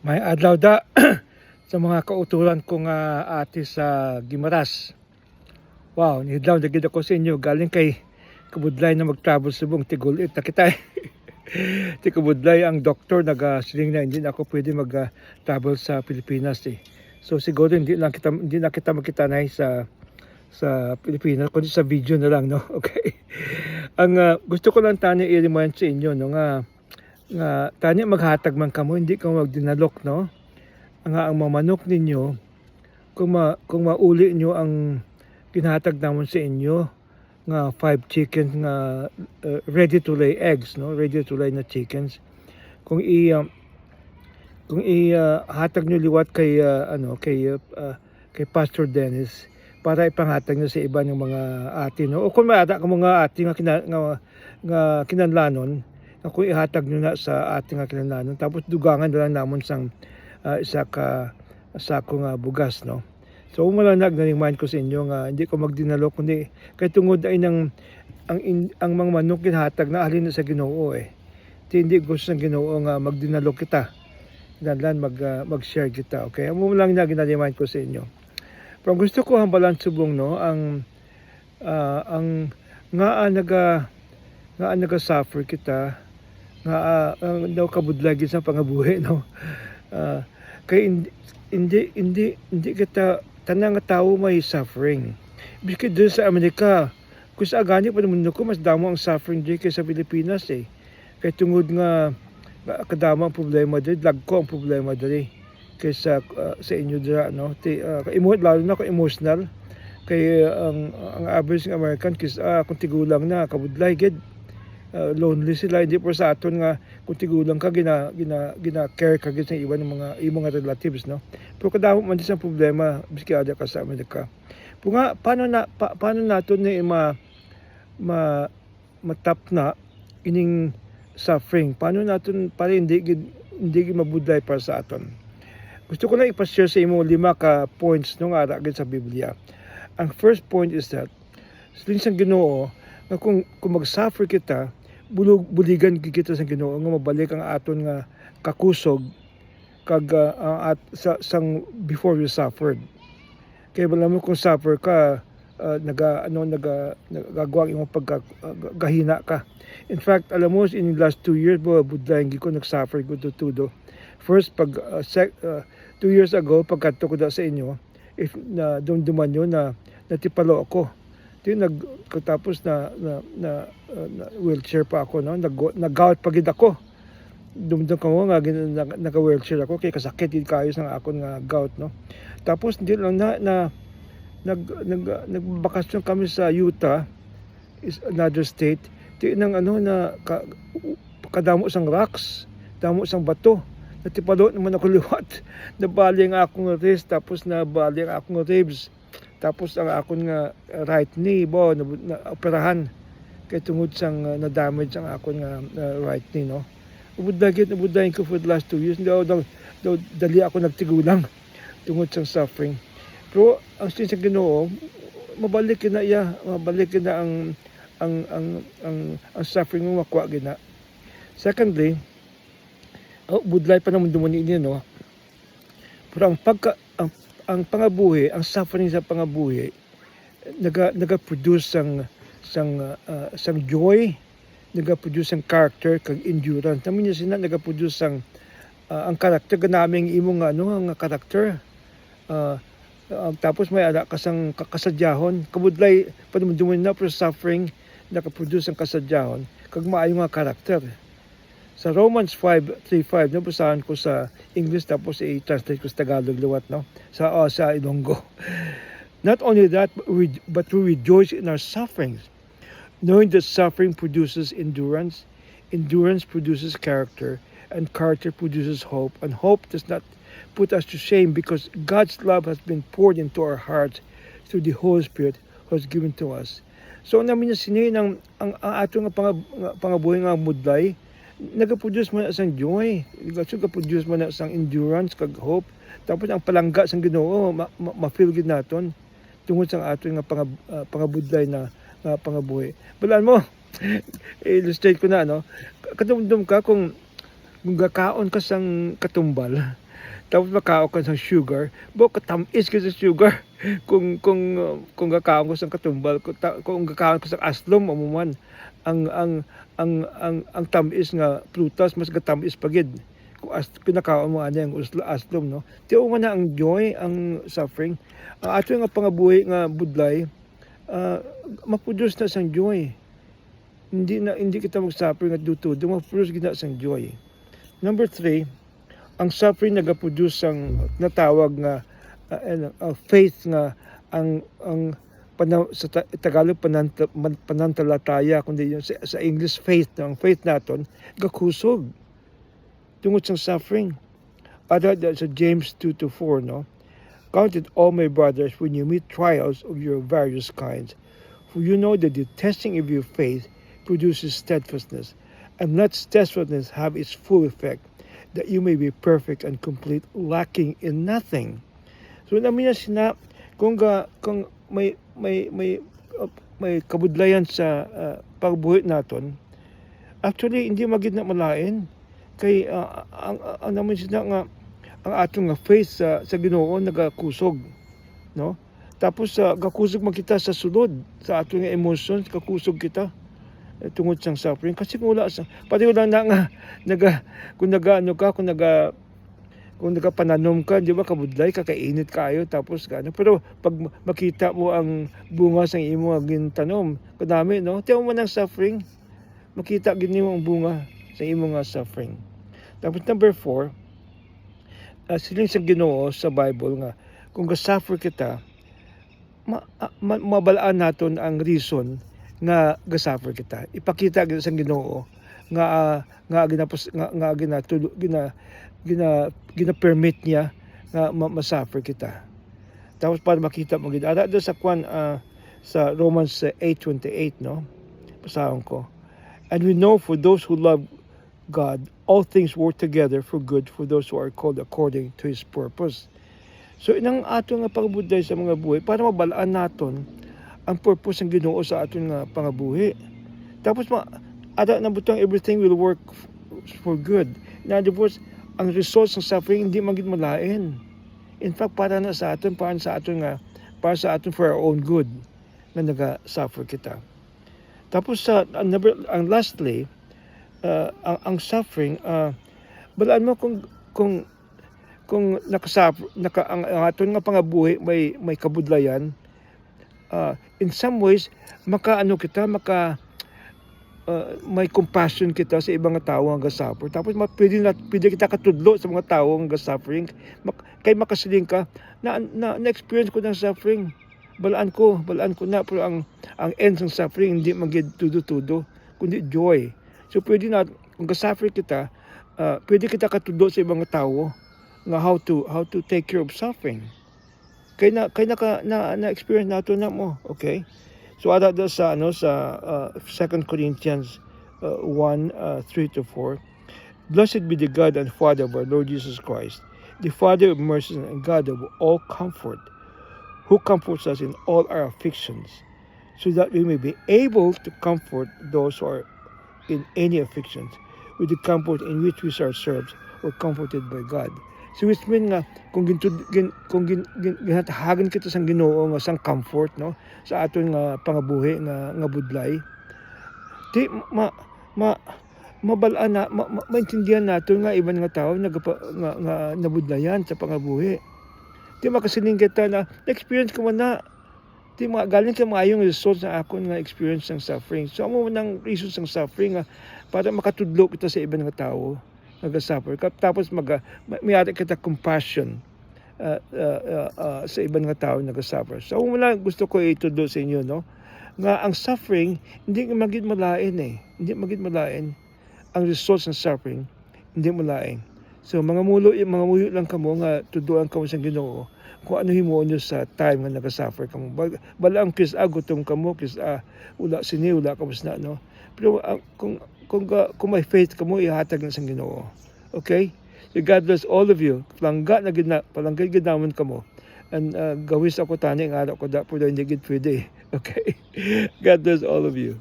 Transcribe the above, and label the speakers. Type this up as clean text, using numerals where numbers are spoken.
Speaker 1: May adlaw da sa mga kauturan kong ati sa Gimaras. Wow, nidlaw na gid ako sa inyo galing kay Kabudlay na mag-travel sa buong Tigulit na kita. Ti Kabudlay ang doktor nagasiling na hindi na ako pwede mag-travel sa Pilipinas eh. So siguro hindi na kita magkita na sa Pilipinas kundi sa video na lang, no. Okay. Ang gusto ko lang tani i-remind sa inyo no nga tani maghatag man kamo hindi ka magdinalok, no. Ang mamanok ninyo kung mauli nyo ang ginhatag naman sa inyo nga 5 chickens nga ready to lay eggs, no, ready to lay na chickens. Kung hatag nyo liwat kay kay Pastor Dennis para ipanghatag nyo sa iba ng mga ati, no, o kung maada ka mga ati nga kinanlanon, kung ihatag nyo na sa ati nga kinanlanon tapos dugangan na lang namon sang isa ka sako nga bugas, no. So umalanag na remind ko sa inyo nga hindi ko magdinalo kundi kay tungod ay ang mga manok ginhatag na alin na sa Ginoo eh. Hindi gusto ng Ginoo nga magdinalo kita. Dandan mag-share kita, okay? Amo lang na ginaremind ko sa inyo. Pero gusto ko hambalan subong, no, ang naga suffer kita nga daw kabudlay sa pangabuhi, no. Kay hindi kita tanang tao may suffering. Biski doon sa Amerika, kung sa agani pa naman ko, mas damo ang suffering dyan kaysa Pilipinas eh. Kaya tungod nga kadama ang problema dyan, lagko ang problema dyan kaysa sa inyo dyan, no. Lalo na kung emotional, kay ang average ng American, kaysa kung tigulang na, kabudlay, gid. Lonely sila, hindi po sa aton nga kung tigulang ka gina-care ka sa iba ng mga relatives, no. Pero kadamo man din sa problema biski ada ka sa Amerika. Nga paano naton ni matap na ining suffering, paano naton para hindi mabudlay para sa aton. Gusto ko lang ipashare sa imo 5 ka points nung ara gid sa Biblia. Ang first point is that sa Ginoo nga kung mag-suffer kita, buligan kita sa Ginoo nga mabalik ang aton nga kakusog kag sang before you suffered. Kaya wala mo kung suffer ka nagagawa imong pagkahina ka. In fact, alam mo in the last 2 years budlayan gi ko nagsuffer ko tudo. First 2 years ago pagkadto ko sa inyo, if na dumduman nyo na natipalo ako. Tapos na wheelchair pa ako, no, nag-gout pagid ako. Dumdum ko nga naka-wheelchair ako kay kasakit din kayo sa akon nga gout, no. Tapos hindi lang nagbakasyon kami sa Utah, is another state. Nang kadamo sang rocks, damo sang bato. Natipalo naman ako liwat. Nabali ang akong wrist, tapos nabali ang akong ribs. Tapos ang akon nga right knee na operahan kay tungod sang na-damage ang akon nga right knee, no. Ubudlayin ko for the last 2 years. Dali ako nagtigulang tungod sang suffering. Pero ang sin sa Ginoo, mabalik na ang suffering mo makuha gina. Secondly, budlay pa naman dumuni niya, no. Pero ang pangabuhi, ang suffering sa pangabuhi, naga-produce sang joy, naga-produce ang character kag endurance. Namin niya sina naga-produce ang character ganaming imong ang character. Tapos may ada kasang kasadyahon, kabudlay padumduman na pro suffering naka-produce ang kasadyahon kag maayo nga character. Sa Romans 5:3-5, nabasahan ko sa English tapos i-translate ko sa Tagalog liwat, no? Sa Ilonggo. Not only that, but we rejoice in our sufferings, knowing that suffering produces endurance, endurance produces character, and character produces hope, and hope does not put us to shame because God's love has been poured into our hearts through the Holy Spirit who has given to us. So namin niya sinayin ang atong pangabuhi nga mudlay, nagaproduce man sang joy, nagaproduce man sang endurance kag hope. Tapos ang palangga sang Ginoo ma-feel gid naton tungod sa ato nga pangabudlay na pangabuhi. Balaan mo illustrate ko na, no. Kadumdum ka kung kung gakaon ka sang katumbal, tapos makaon ka sang sugar, katamis ka sa sugar. Kung gakaon ko sang katumbal, kung gakaon ko sang aslom, amuman, ang tamis nga prutas, mas gatamis pagid. Kung pinakaon mo ano yung aslom, no? Tiyo nga na ang joy, ang suffering. Ato nga pangabuhi nga budlay, maproduce na sang joy. Hindi kita mag-suffering at dutudo, maproduce gina sang joy. Number 3, ang suffering nagaproduce ang natawag nga faith nga ang sa Tagalog panantalataya, kundi yung sa English faith, ang faith naton gakusog tungod sa suffering. Ada sa James 2:4, no? Count it all, my brothers, when you meet trials of your various kinds, for you know that the testing of your faith produces steadfastness, and let steadfastness have its full effect, that you may be perfect and complete, lacking in nothing. So namin na kung may kabudlayan sa pagbuhi naton, actually hindi magid na malain kay ang namin nga ang atong faith sa Ginoo nagakusog, no? Tapos gakusog man kita sa sulod sa atong emotions, kakusog kita tungod sang suffering kasi kung wala sa pati wala na nga kung nagapananom ka, di ba, kabudlay, kakainit kayo, tapos pero pag makita mo ang bunga sa imo gintanom, kadami, no? Tiyo mo ng suffering, makita gini mo ang bunga sa imo nga suffering. Tapos number 4, siling sa Ginoo sa Bible nga, kung ga-suffer kita, mabalaan naton ang reason nga ga-suffer kita. Ipakita sa Ginoo nga gina-permit niya nga masuffer kita. Tapos para makita mo gid ara sa sa Romans 8:28, no? Pasahon ko. And we know for those who love God, all things work together for good for those who are called according to His purpose. So inang ato nga pagbuday sa mga buhay para mabalaan naton ang purpose ng Ginoo sa aton nga pangabuhi. Tapos ada na butang everything will work for good. In other words, ang results ng suffering hindi magid malain. In fact, para sa aton for our own good na naga-suffer kita. Tapos ang lastly, ang suffering, balaan mo kung nakasuffer, ang aton nga pangabuhi may kabudlayan, in some ways may compassion kita sa ibang tao ang ga-suffer. Tapos pwede kita katudlo sa mga tao ang ga-suffering. Kay makasiling ka na-experience ko ng suffering. Balaan ko na, pero ang end ng suffering hindi magid tudo-tudo, kundi joy. So pwede na kung ga-suffer kita, pwede kita katudlo sa ibang tao nga how to take care of suffering. Kay na-experience nato na mo, okay? So ada sa 2 Corinthians 1:3-4. Blessed be the God and Father of our Lord Jesus Christ, the Father of mercy and God of all comfort, who comforts us in all our afflictions, so that we may be able to comfort those who are in any afflictions with the comfort in which we ourselves were comforted by God. So which mean nga kung ginatahagan kita sang Ginoo nga sang comfort, no, sa aton nga pangabuhi nga budlay, di mabalaan na maintindihan nato nga iban nga tao nga nabudlayan sa pangabuhi. Di makasiling kita na experience ko man na di galing ka maayong results sa akon nga experience ng suffering. So amo nang reason sang suffering nga para makatudlo kita sa iban nga tao nag-suffer. Tapos may kita compassion sa ibang nga tao nag-suffer. So wala gusto ko itudo sa inyo, no, nga ang suffering hindi magid malain hindi magid malain. Ang results ng suffering hindi malain. So mga muyo lang kamo nga tuduan kamo sa Ginoo kung ano himuon nyo sa time nga nag-suffer kamo. Bala ang gutom kamo, wala wala kapos na, no. Pero kung may faith kamo, ihatag na sa Ginoo. Okay? So God bless all of you. Palangga ginamon kamo. And gawis ako tani ang araw ko da, pero hindi gid pwede. Okay? God bless all of you.